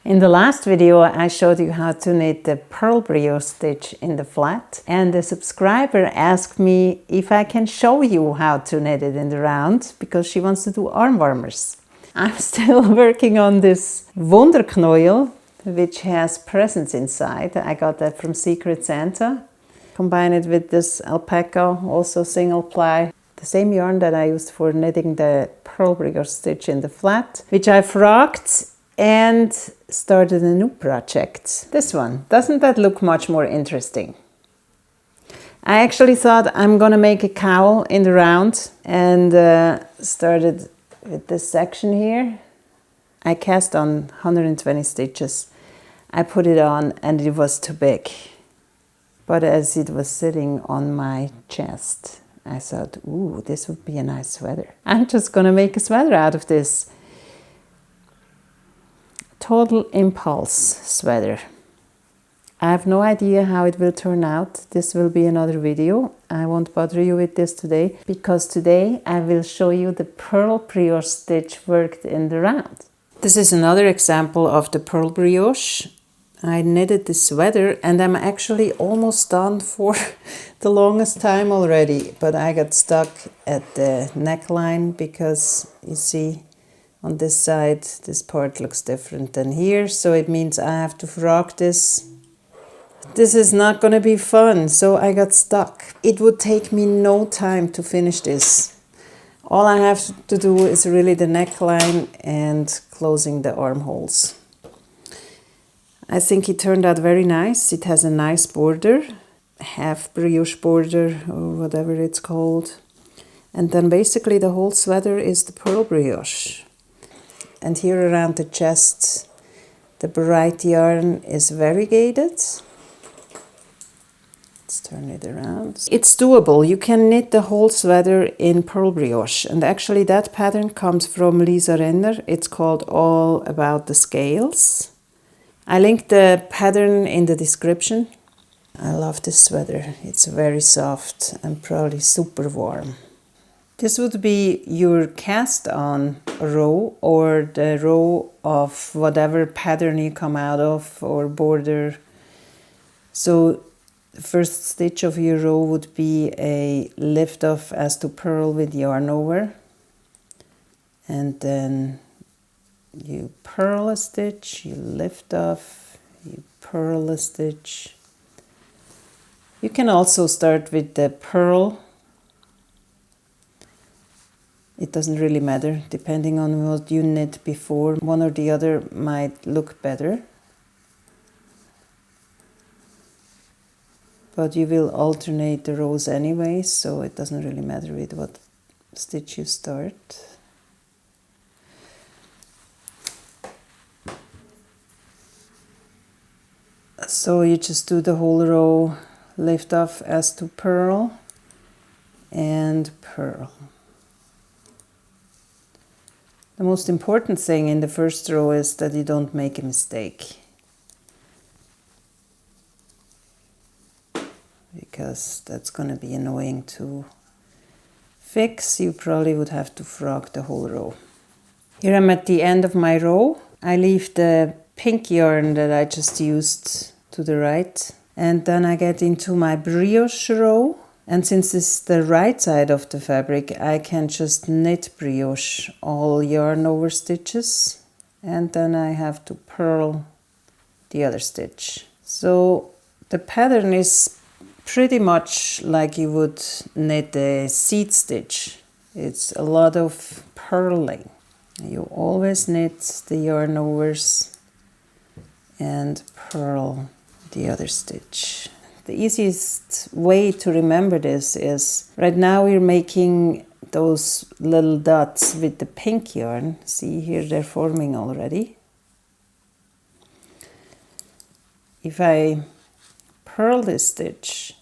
In the last video, I showed you how to knit the purl brioche stitch in the flat, and the subscriber asked me if I can show you how to knit it in the round because she wants to do arm warmers. I'm still working on this Wunderknäuel, which has presents inside. I got that from Secret Santa. Combine it with this alpaca, also single-ply. The same yarn that I used for knitting the purl brioche stitch in the flat, which I frogged and started a new project. This one. Doesn't that look much more interesting? I actually thought I'm gonna make a cowl in the round and started with this section here. I cast on 120 stitches. I put it on and it was too big. But as it was sitting on my chest, I thought, ooh, this would be a nice sweater. I'm just gonna make a sweater out of this. Total impulse sweater. I have no idea how it will turn out. This will be another video. I won't bother you with this today because today I will show you the purl brioche stitch worked in the round. This is another example of the purl brioche. I knitted this sweater and I'm actually almost done for the longest time already, but I got stuck at the neckline because you see on this side this part looks different than here, so it means I have to frog this. This is not gonna be fun, so I got stuck. It would take me no time to finish this. All I have to do is really the neckline and closing the armholes. I think it turned out very nice. It has a nice border, half brioche border or whatever it's called. And then basically the whole sweater is the purl brioche. And here around the chest, the bright yarn is variegated. Let's turn it around. It's doable. You can knit the whole sweater in purl brioche. And actually that pattern comes from Lisa Renner. It's called All About the Scales. I linked the pattern in the description. I love this sweater. It's very soft and probably super warm. This would be your cast on row or the row of whatever pattern you come out of or border. So the first stitch of your row would be a lift off as to purl with yarn over. And then you purl a stitch, you lift off, you purl a stitch. You can also start with the purl. It doesn't really matter, depending on what you knit before. One or the other might look better. But you will alternate the rows anyway, so it doesn't really matter with what stitch you start. So you just do the whole row, lift off as to purl and purl. The most important thing in the first row is that you don't make a mistake. Because that's going to be annoying to fix. You probably would have to frog the whole row. Here I'm at the end of my row. I leave the pink yarn that I just used to the right. And then I get into my brioche row. And since this is the right side of the fabric, I can just knit brioche all yarn over stitches. And then I have to purl the other stitch. So the pattern is pretty much like you would knit a seed stitch. It's a lot of purling. You always knit the yarn overs and purl the other stitch. The easiest way to remember this is, right now we're making those little dots with the pink yarn. See here they're forming already. If I purl this stitch,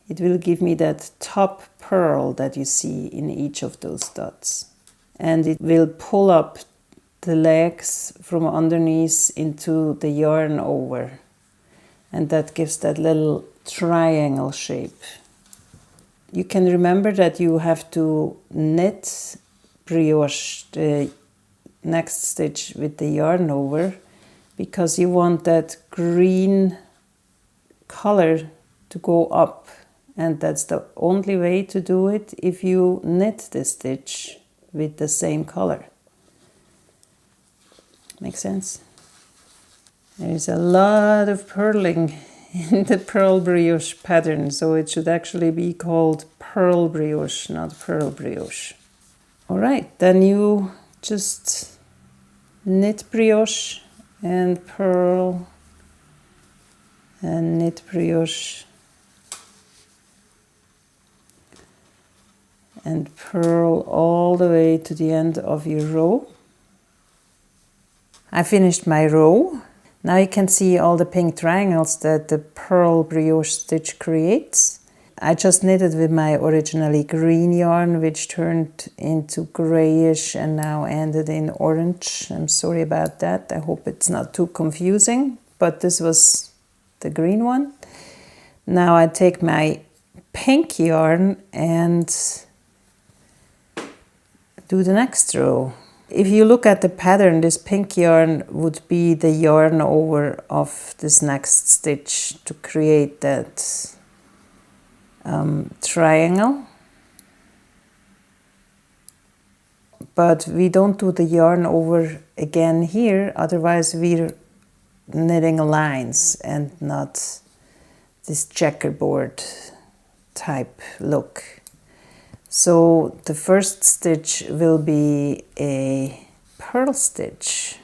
it will give me that top purl that you see in each of those dots. And it will pull up the legs from underneath into the yarn over. And that gives that little triangle shape. You can remember that you have to knit brioche the next stitch with the yarn over, because you want that green color to go up, and that's the only way to do it if you knit the stitch with the same color. Make sense? There is a lot of purling in the pearl brioche pattern, so it should actually be called pearl brioche, not pearl brioche. Alright, then you just knit brioche and purl and knit brioche and purl all the way to the end of your row. I finished my row. Now you can see all the pink triangles that the pearl brioche stitch creates. I just knitted with my originally green yarn, which turned into grayish and now ended in orange. I'm sorry about that. I hope it's not too confusing, but this was the green one. Now I take my pink yarn and do the next row. If you look at the pattern, this pink yarn would be the yarn over of this next stitch to create that triangle. But we don't do the yarn over again here, otherwise we're knitting lines and not this checkerboard type look. So the first stitch will be a purl stitch.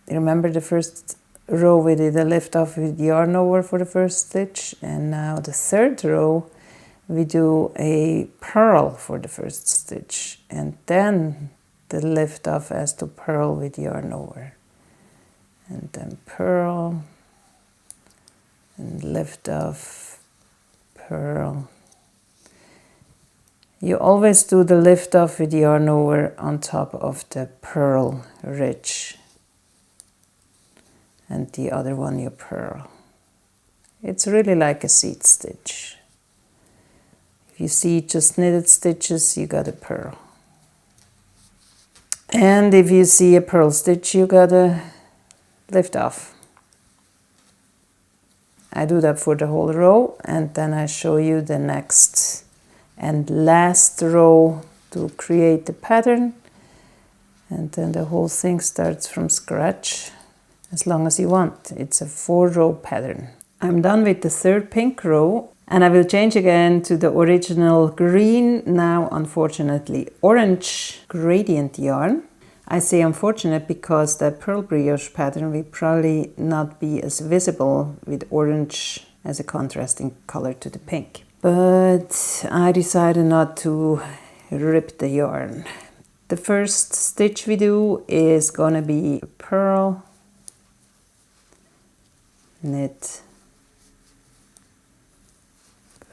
Remember the first row we did a lift off with yarn over for the first stitch, and now the third row we do a purl for the first stitch, and then the lift off as to purl with yarn over, and then purl and lift off, purl. You always do the lift off with yarn over on top of the purl ridge, and the other one you purl. It's really like a seed stitch. If you see just knitted stitches, you gotta purl. And if you see a purl stitch, you gotta lift off. I do that for the whole row, and then I show you the next and last row to create the pattern, and then the whole thing starts from scratch as long as you want. It's a 4-row pattern. I'm done with the third pink row, and I will change again to the original green, now unfortunately orange gradient yarn. I say unfortunate because the pearl brioche pattern will probably not be as visible with orange as a contrasting color to the pink. But I decided not to rip the yarn. The first stitch we do is gonna be purl, knit,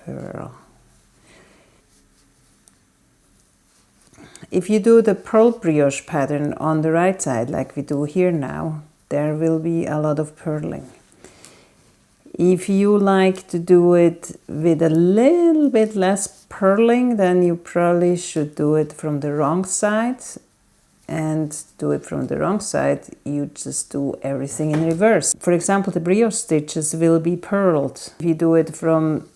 purl. If you do the pearl brioche pattern on the right side, like we do here now, there will be a lot of purling. If you like to do it with a little bit less purling, then you probably should do it from the wrong side. And to do it from the wrong side, you just do everything in reverse. For example, the brioche stitches will be purled. If you do it from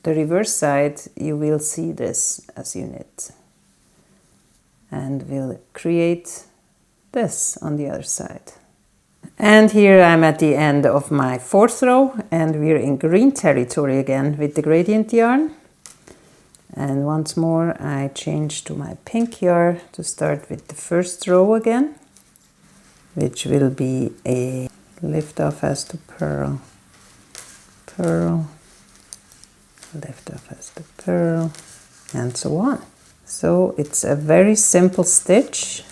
the reverse side, you will see this as you knit. And we'll create this on the other side. And here I'm at the end of my 4th row, and we're in green territory again with the gradient yarn. And once more I change to my pink yarn to start with the first row again, which will be a lift off as to purl, purl, lift off as to purl, and so on. So it's a very simple stitch.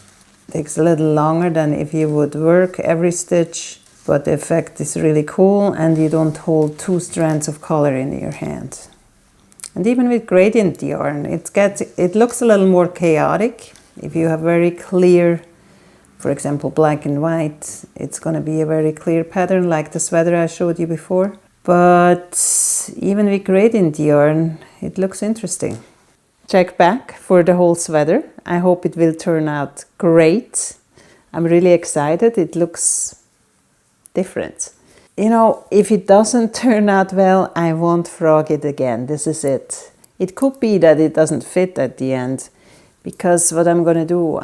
Takes a little longer than if you would work every stitch, but the effect is really cool, and you don't hold 2 strands of color in your hand. And even with gradient yarn, it looks a little more chaotic. If you have very clear, for example, black and white, it's going to be a very clear pattern like the sweater I showed you before. But even with gradient yarn, it looks interesting. Check back for the whole sweater. I hope it will turn out great. I'm really excited. It looks different. You know, if it doesn't turn out well, I won't frog it again. This is it. It could be that it doesn't fit at the end, because what I'm going to do,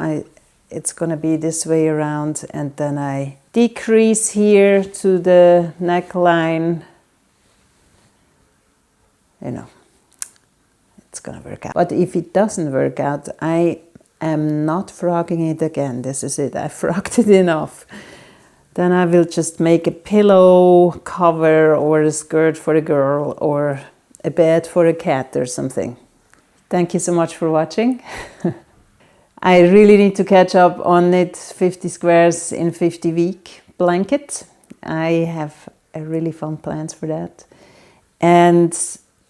it's going to be this way around, and then I decrease here to the neckline. You know, it's going to work out. But if it doesn't work out, I am not frogging it again. This is it. I frogged it enough. Then I will just make a pillow cover or a skirt for a girl or a bed for a cat or something. Thank you so much for watching. I really need to catch up on knit 50 squares in 50 week blanket. I have a really fun plans for that. And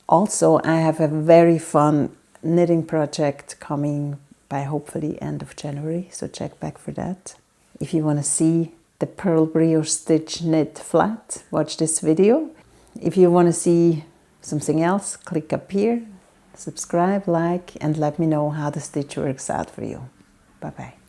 also I have a very fun knitting project coming by hopefully end of January. So check back for that. If you want to see the pearl brioche stitch knit flat, watch this video. If you want to see something else, click up here, subscribe, like, and let me know how the stitch works out for you. Bye bye.